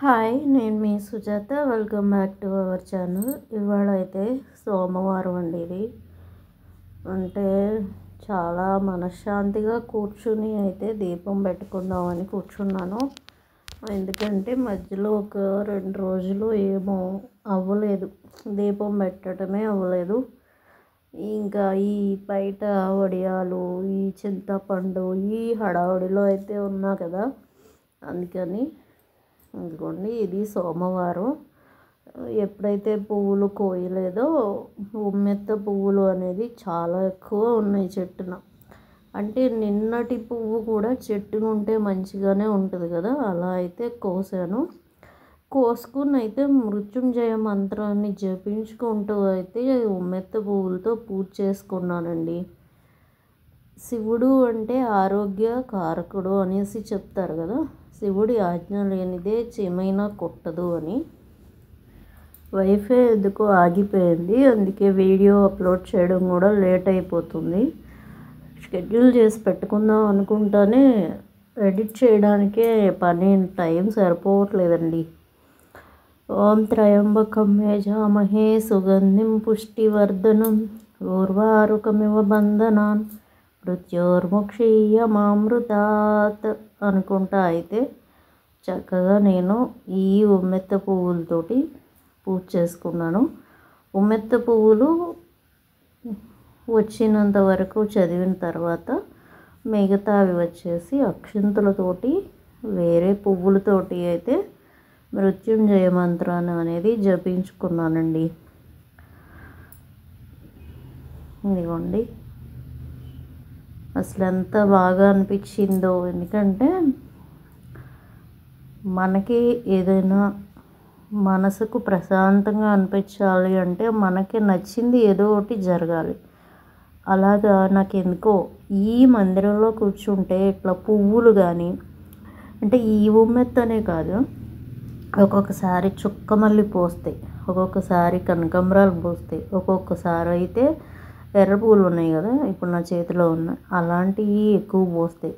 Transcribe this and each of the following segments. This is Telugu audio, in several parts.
హాయ్, నేను మీ Sujatha. Welcome back to our channel. ఇవాళ అయితే సోమవారం అండి. ఇది అంటే చాలా మనశ్శాంతిగా కూర్చుని అయితే దీపం పెట్టుకుందామని కూర్చున్నాను. ఎందుకంటే మధ్యలో ఒక 2 రోజులు ఏమో అవ్వలేదు, దీపం పెట్టడమే అవ్వలేదు. ఇంకా ఈ బయట వడియాలు, ఈ చింతపండు, ఈ హడావుడిలో అయితే ఉన్నా కదా, అందుకని ఇదిగోండి ఇది సోమవారం. ఎప్పుడైతే పువ్వులు కోయలేదో ఉమ్మెత్త పువ్వులు అనేది చాలా ఎక్కువ ఉన్నాయి చెట్టున. అంటే నిన్నటి పువ్వు కూడా చెట్టున ఉంటే మంచిగానే ఉంటుంది కదా, అలా అయితే కోసాను. కోసుకుని అయితే మృత్యుంజయ మంత్రాన్ని జపించుకుంటూ అయితే ఉమ్మెత్త పువ్వులతో పూజ చేసుకున్నానండి. శివుడు అంటే ఆరోగ్య కారకుడు అనేసి చెప్తారు కదా, శివుడి ఆజ్ఞ లేనిదే చీమైనా కొట్టదు అని. వైఫై ఎందుకో ఆగిపోయింది, అందుకే వీడియో అప్లోడ్ చేయడం కూడా లేట్ అయిపోతుంది. షెడ్యూల్ చేసి పెట్టుకుందాం అనుకుంటానే ఎడిట్ చేయడానికే టైం సరిపోవట్లేదండి. ఓం త్రయంబకం యజామహే సుగంధిం పుష్టివర్ధనం ఊర్వారుకమివ బంధనాన్ మృత్యోర్ముక్షీయమామృతాత్ అనుకుంటా అయితే చక్కగా నేను ఈ ఉమ్మెత్త పువ్వులతోటి పూజ చేసుకున్నాను. ఉమ్మెత్త పువ్వులు వచ్చినంత వరకు చదివిన తర్వాత మిగతావి వచ్చేసి అక్షింతలతోటి వేరే పువ్వులతోటి అయితే మృత్యుంజయ మంత్రాన్ని అనేది జపించుకున్నానండి. ఇదిగోండి, అసలు ఎంత బాగా అనిపించిందో. ఎందుకంటే మనకి ఏదైనా మనసుకు ప్రశాంతంగా అనిపించాలి అంటే మనకి నచ్చింది ఏదో ఒకటి జరగాలి. అలాగా నాకు ఎందుకో ఈ మందిరంలో కూర్చుంటే ఇట్లా పువ్వులు కానీ, అంటే ఈ ఉమ్మెత్తనే కాదు, ఒక్కొక్కసారి చుక్కమల్లి పోస్తాయి, ఒక్కొక్కసారి కనకాంబరాలు పోస్తాయి, ఒక్కొక్కసారి అయితే ఎర్ర పువ్వులు ఉన్నాయి కదా ఇప్పుడు నా చేతిలో ఉన్న, అలాంటివి ఎక్కువ పోస్తాయి.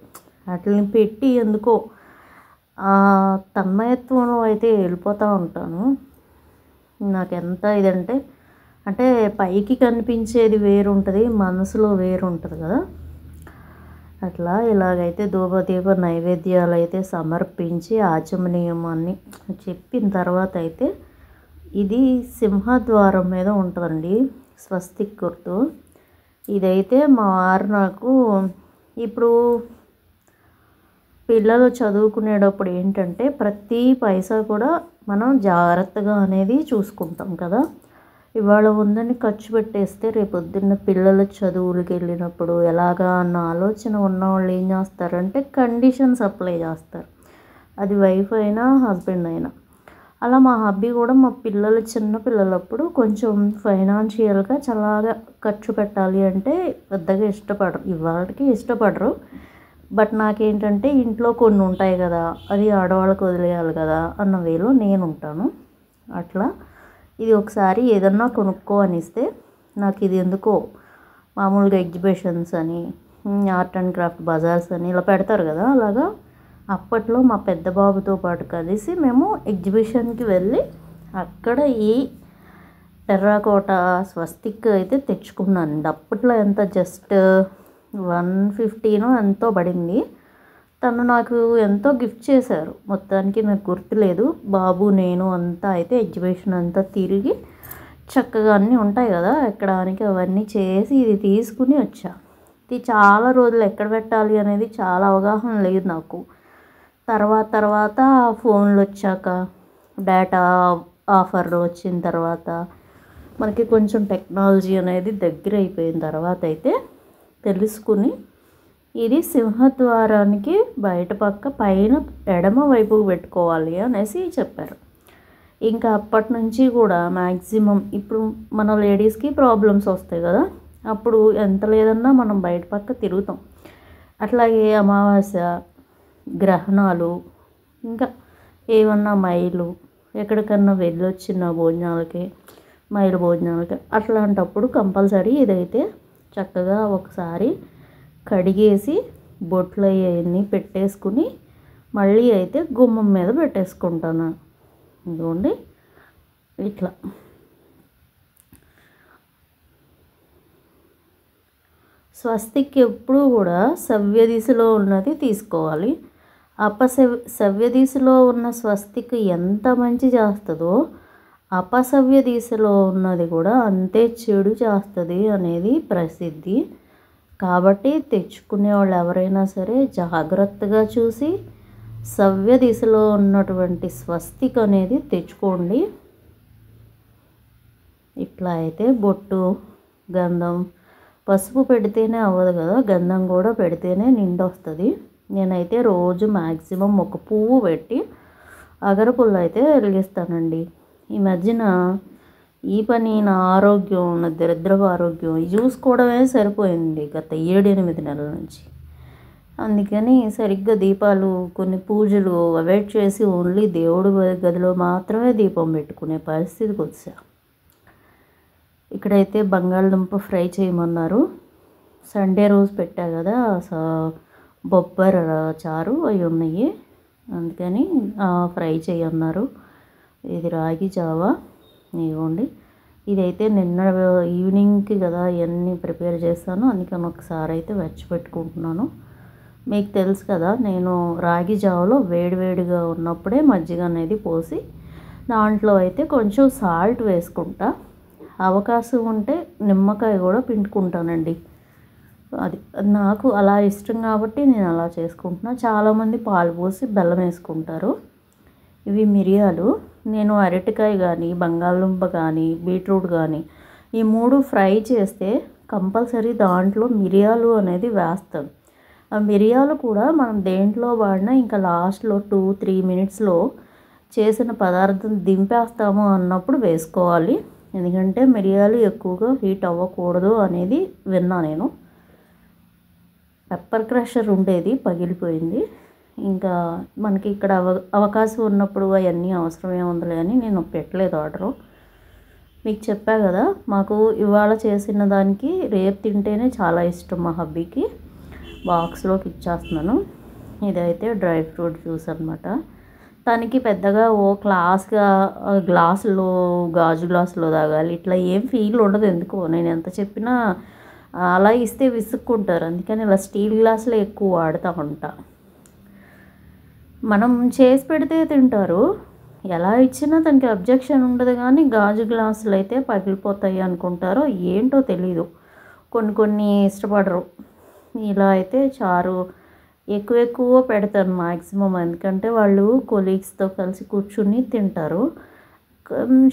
వాటిని పెట్టి ఎందుకో తన్మయత్వంలో అయితే వెళ్ళిపోతూ ఉంటాను. నాకు ఎంత ఇదంటే, అంటే పైకి కనిపించేది వేరు ఉంటుంది, మనసులో వేరు ఉంటుంది కదా. అట్లా ఇలాగైతే ధూపదీప నైవేద్యాలు అయితే సమర్పించి ఆచమనీయమాన్ని చెప్పిన తర్వాత అయితే ఇది సింహద్వారం మీద ఉంటుందండి స్వస్తిక్ గుర్తు. ఇదైతే మా వారు నాకు ఇప్పుడు పిల్లలు చదువుకునేటప్పుడు ఏంటంటే ప్రతి పైసా కూడా మనం జాగ్రత్తగా అనేది చూసుకుంటాం కదా. ఇవాళ ఉందని ఖర్చు పెట్టేస్తే రేపొద్దున్న పిల్లల చదువులకు వెళ్ళినప్పుడు ఎలాగా అన్న ఆలోచన ఉన్నవాళ్ళు ఏం చేస్తారంటే కండిషన్స్ అప్లై చేస్తారు, అది వైఫ్ అయినా హస్బెండ్ అయినా. అలా మా హబ్బీ కూడా మా పిల్లలు చిన్న పిల్లలప్పుడు కొంచెం ఫైనాన్షియల్గా చాలా ఖర్చు పెట్టాలి అంటే పెద్దగా ఇష్టపడరు, ఇవాళకి ఇష్టపడరు. బట్ నాకేంటంటే ఇంట్లో కొన్ని ఉంటాయి కదా, అది ఆడవాళ్ళకి వదిలేయాలి కదా అన్న వేలో నేను ఉంటాను. అట్లా ఇది ఒకసారి ఏదన్నా కొనుక్కో అనిస్తే నాకు ఇది ఎందుకో మామూలుగా ఎగ్జిబిషన్స్ అని, ఆర్ట్ అండ్ క్రాఫ్ట్ బజార్స్ అని ఇలా పెడతారు కదా, అలాగా అప్పట్లో మా పెద్ద బాబుతో పాటు కలిసి మేము ఎగ్జిబిషన్కి వెళ్ళి అక్కడ ఈ టెర్రాకోట స్వస్తిక్ అయితే తెచ్చుకున్నానండి. అప్పట్లో ఎంత జస్ట్ 150 ఎంతో పడింది. తను నాకు ఎంతో గిఫ్ట్ చేశారు, మొత్తానికి నాకు గుర్తులేదు. బాబు నేను అంతా అయితే ఎగ్జిబిషన్ అంతా తిరిగి చక్కగా అన్నీ ఉంటాయి కదా ఎక్కడానికి, అవన్నీ చేసి ఇది తీసుకుని వచ్చా. ఇది చాలా రోజులు ఎక్కడ పెట్టాలి అనేది చాలా అవగాహన లేదు నాకు. తర్వాత ఫోన్లు వచ్చాక, డేటా ఆఫర్లు వచ్చిన తర్వాత, మనకి కొంచెం టెక్నాలజీ అనేది దగ్గర అయిపోయిన తర్వాత అయితే తెలుసుకుని ఇది సింహద్వారానికి బయట పక్క పైన ఎడమ వైపుకు పెట్టుకోవాలి అనేసి చెప్పారు. ఇంకా అప్పటి నుంచి కూడా మ్యాక్సిమం ఇప్పుడు మన లేడీస్కి ప్రాబ్లమ్స్ వస్తాయి కదా, అప్పుడు ఎంత లేదన్నా మనం బయట పక్క తిరుగుతాం. అట్లాగే అమావాస్య, గ్రహణాలు, ఇంకా ఏమన్నా మైలు ఎక్కడికన్నా వెళ్ళొచ్చిన భోజనాలకి, మైలు భోజనాలకి, అట్లాంటప్పుడు కంపల్సరీ ఇదైతే చక్కగా ఒకసారి కడిగేసి బొట్లు అవన్నీ పెట్టేసుకుని మళ్ళీ అయితే గుమ్మం మీద పెట్టేసుకుంటాను. ఇదిగోండి ఇట్లా స్వస్తిక్ ఎప్పుడూ కూడా సవ్య దిశలో ఉన్నది తీసుకోవాలి. సవ్య దిశలో ఉన్న స్వస్తిక్ ఎంత మంచి చేస్తుందో అపసవ్య దిశలో ఉన్నది కూడా అంతే చెడు చేస్తుంది అనేది ప్రసిద్ధి. కాబట్టి తెచ్చుకునే వాళ్ళు ఎవరైనా సరే జాగ్రత్తగా చూసి సవ్య దిశలో ఉన్నటువంటి స్వస్తిక్ అనేది తెచ్చుకోండి. ఇట్లా అయితే బొట్టు, గంధం, పసుపు పెడితేనే అవ్వదు కదా, గంధం కూడా పెడితేనే నిండు వస్తుంది. నేనైతే రోజు మ్యాక్సిమం ఒక పువ్వు పెట్టి అగరపుల్ల అయితే వెలిగిస్తానండి. ఈ మధ్యన ఈ పని నా ఆరోగ్యం, నా దరిద్రపు ఆరోగ్యం చూసుకోవడమే సరిపోయింది గత 7-8 నెలల నుంచి. అందుకని సరిగ్గా దీపాలు, కొన్ని పూజలు అవాయిడ్ చేసి ఓన్లీ దేవుడి గదిలో మాత్రమే దీపం పెట్టుకునే పరిస్థితికి వచ్చా. ఇక్కడైతే బంగాళదుంప ఫ్రై చేయమన్నారు. సండే రోజు పెట్టా కదా బొబ్బర చారు అవి ఉన్నాయి, అందుకని ఫ్రై చేయన్నారు. ఇది రాగి జావా ఇవ్వండి. ఇదైతే నిన్న ఈవినింగ్కి కదా ఇవన్నీ ప్రిపేర్ చేస్తాను, అందుకని ఒకసారి అయితే పెట్టుకుంటున్నాను. మీకు తెలుసు కదా, నేను రాగి జావలో వేడివేడిగా ఉన్నప్పుడే మజ్జిగ అనేది పోసి దాంట్లో అయితే కొంచెం సాల్ట్ వేసుకుంటా. అవకాశం ఉంటే నిమ్మకాయ కూడా పిండుకుంటానండి. అది నాకు అలా ఇష్టం కాబట్టి నేను అలా చేసుకుంటున్నా. చాలామంది పాలు పోసి బెల్లం వేసుకుంటారు. ఇవి మిరియాలు. నేను అరటికాయ కానీ, బంగాళదుంప కానీ, బీట్రూట్ కానీ ఈ 3 ఫ్రై చేస్తే కంపల్సరీ దాంట్లో మిరియాలు అనేది వేస్తాను. ఆ మిరియాలు కూడా మనం దేంట్లో వాడినా ఇంకా లాస్ట్లో 2-3 మినిట్స్లో చేసిన పదార్థం దింపేస్తాము అన్నప్పుడు వేసుకోవాలి. ఎందుకంటే మిరియాలు ఎక్కువగా హీట్ అవ్వకూడదు అనేది విన్నా నేను. పెప్పర్ క్రషర్ ఉండేది, పగిలిపోయింది. ఇంకా మనకి ఇక్కడ అవకాశం ఉన్నప్పుడు అవన్నీ అవసరమే ఉందిలే అని నేను పెట్టలేదు ఆర్డరు. మీకు చెప్పా కదా, మాకు ఇవాళ చేసిన దానికి రేపు తింటేనే చాలా ఇష్టం మా హబ్బీకి. బాక్స్లోకి ఇచ్చేస్తున్నాను. ఇదైతే డ్రై ఫ్రూట్ జ్యూస్ అనమాట. తనకి పెద్దగా గ్లాసులో గాజు గ్లాసులో తాగాలి ఇట్లా ఏం ఫీల్ ఉండదు. ఎందుకో నేను ఎంత చెప్పినా అలా ఇస్తే విసుక్కుంటారు. అందుకని ఇలా స్టీల్ గ్లాసులో ఎక్కువ వాడుతూ ఉంటా. మనం చేసి పెడితే తింటారు, ఎలా ఇచ్చినా తనకి అబ్జెక్షన్ ఉండదు. కానీ గాజు గ్లాసులు అయితే పగిలిపోతాయి అనుకుంటారో ఏంటో తెలీదు, కొన్ని ఇష్టపడరు. ఇలా అయితే చారు ఎక్కువ పెడతాను మ్యాక్సిమం, ఎందుకంటే వాళ్ళు కొలీగ్స్తో కలిసి కూర్చుని తింటారు.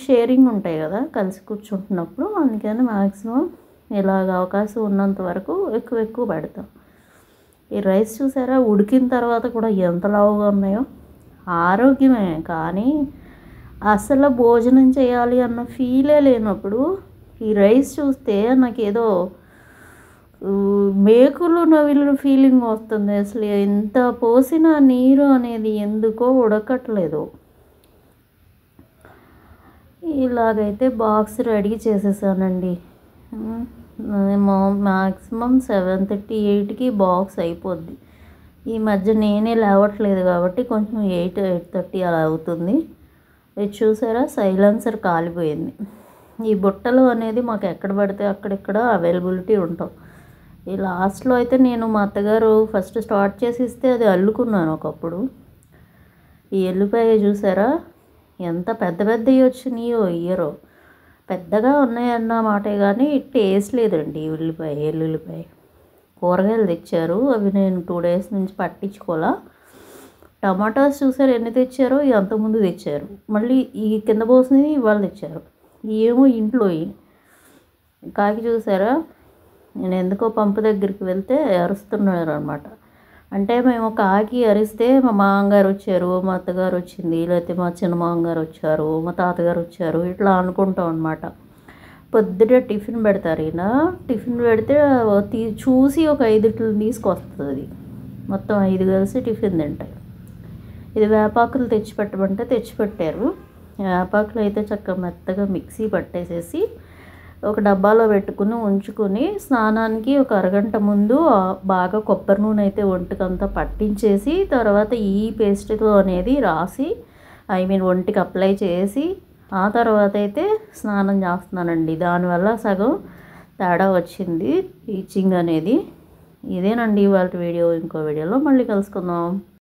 షేరింగ్ ఉంటాయి కదా కలిసి కూర్చుంటున్నప్పుడు, అందుకని మ్యాక్సిమం ఇలాగ అవకాశం ఉన్నంత వరకు ఎక్కువ పెడతాం. ఈ రైస్ చూసారా, ఉడికిన తర్వాత కూడా ఎంత లావుగా ఉన్నాయో. ఆరోగ్యమే కానీ అసలు భోజనం చేయాలి అన్న ఫీలే లేనప్పుడు ఈ రైస్ చూస్తే నాకేదో మేకులు నవిలిన ఫీలింగ్ వస్తుంది. అసలు ఎంత పోసిన నీరు అనేది ఎందుకో ఉడకట్లేదు. ఇలాగైతే బాక్స్ రెడీ చేసేసానండి. మ్యాక్సిమం 7:30-8కి బాక్స్ అయిపోద్ది. ఈ మధ్య నేనే లేవట్లేదు కాబట్టి కొంచెం 8-8:30 అలా అవుతుంది. ఇది చూసారా, సైలెన్సర్ కాలిపోయింది. ఈ బుట్టలు అనేది మాకు ఎక్కడ పడితే అక్కడిక్కడ అవైలబిలిటీ ఉంటాం. ఈ లాస్ట్లో అయితే నేను మా అత్తగారు ఫస్ట్ స్టార్ట్ చేసి ఇస్తే అది అల్లుకున్నాను ఒకప్పుడు. ఈ ఎల్లిపాయ చూసారా ఎంత పెద్దవి వచ్చినాయో. ఇయరో పెద్దగా ఉన్నాయన్న మాటే కానీ టేస్ట్ లేదండి ఎల్లుల్లిపాయ. కూరగాయలు తెచ్చారు, అవి నేను 2 days నుంచి పట్టించుకోవాలా. టమాటాస్ చూసారు ఎన్ని తెచ్చారో, అంతకుముందు తెచ్చారు. మళ్ళీ ఈ కింద పోసినవి ఇవాళ తెచ్చారు. ఏమో ఇంట్లో కాకి చూసారా, నేను ఎందుకో పంపు దగ్గరికి వెళ్తే అరుస్తున్నారు అనమాట. అంటే మేము కాకి అరిస్తే మా మామగారు వచ్చారు, మా అత్తగారు వచ్చింది, లేకపోతే మా చిన్న మామగారు వచ్చారు, మా తాతగారు వచ్చారు, ఇట్లా అనుకుంటాం అనమాట. పొద్దుటే టిఫిన్ పెడతారు. ఈయన టిఫిన్ పెడితే చూసి ఒక 5 తీసుకొస్తుంది. మొత్తం 5 కలిసి టిఫిన్ తింటాయి. ఇది వేపాకులు తెచ్చిపెట్టమంటే తెచ్చిపెట్టారు. వేపాకులు అయితే చక్కగా మెత్తగా మిక్సీ పట్టేసేసి ఒక డబ్బాలో పెట్టుకుని ఉంచుకుని స్నానానికి ఒక అరగంట ముందు బాగా కొబ్బరి నూనె అయితే ఒంటికంతా పట్టించేసి తర్వాత ఈ పేస్ట్తో అనేది రాసి ఐ మీన్ ఒంటికి అప్లై చేసి ఆ తర్వాత అయితే స్నానం చేస్తున్నానండి. దానివల్ల సగం తేడా వచ్చింది ఈచింగ్ అనేది. ఇదేనండి ఇవాళ వీడియో. ఇంకో వీడియోలో మళ్ళీ కలుసుకుందాం.